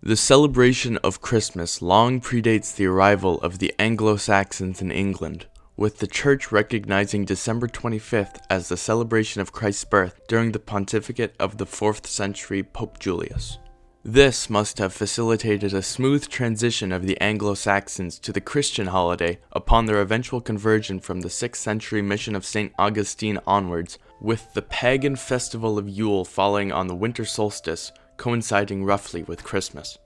The celebration of Christmas long predates the arrival of the Anglo-Saxons in England, with the Church recognizing December 25th as the celebration of Christ's birth during the pontificate of the 4th century Pope Julius. This must have facilitated a smooth transition of the Anglo-Saxons to the Christian holiday upon their eventual conversion from the 6th century mission of St. Augustine onwards, with the pagan festival of Yule falling on the winter solstice, coinciding roughly with Christmas.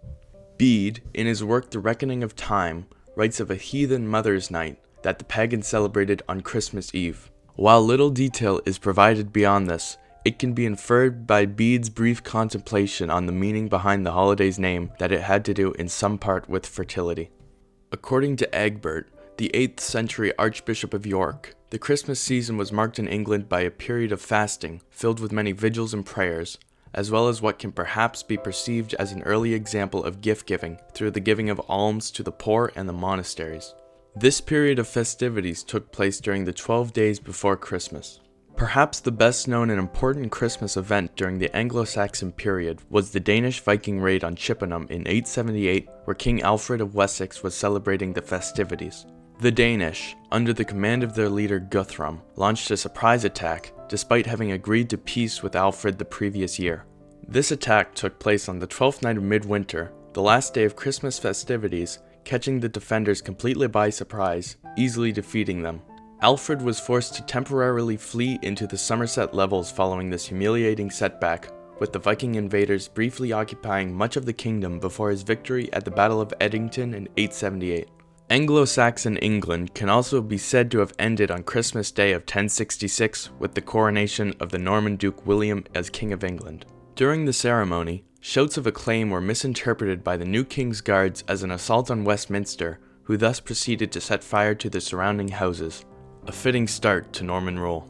Bede, in his work The Reckoning of Time, writes of a heathen Mother's Night that the pagans celebrated on Christmas Eve. While little detail is provided beyond this, it can be inferred by Bede's brief contemplation on the meaning behind the holiday's name that it had to do in some part with fertility. According to Egbert, the 8th century Archbishop of York, the Christmas season was marked in England by a period of fasting filled with many vigils and prayers, as well as what can perhaps be perceived as an early example of gift-giving through the giving of alms to the poor and the monasteries. This period of festivities took place during the 12 days before Christmas. Perhaps the best known and important Christmas event during the Anglo-Saxon period was the Danish Viking raid on Chippenham in 878, where King Alfred of Wessex was celebrating the festivities. The Danish, under the command of their leader Guthrum, launched a surprise attack, despite having agreed to peace with Alfred the previous year. This attack took place on the 12th night of midwinter, the last day of Christmas festivities, catching the defenders completely by surprise, easily defeating them. Alfred was forced to temporarily flee into the Somerset levels following this humiliating setback, with the Viking invaders briefly occupying much of the kingdom before his victory at the Battle of Edington in 878. Anglo-Saxon England can also be said to have ended on Christmas Day of 1066 with the coronation of the Norman Duke William as King of England. During the ceremony, shouts of acclaim were misinterpreted by the new king's guards as an assault on Westminster, who thus proceeded to set fire to the surrounding houses, a fitting start to Norman rule.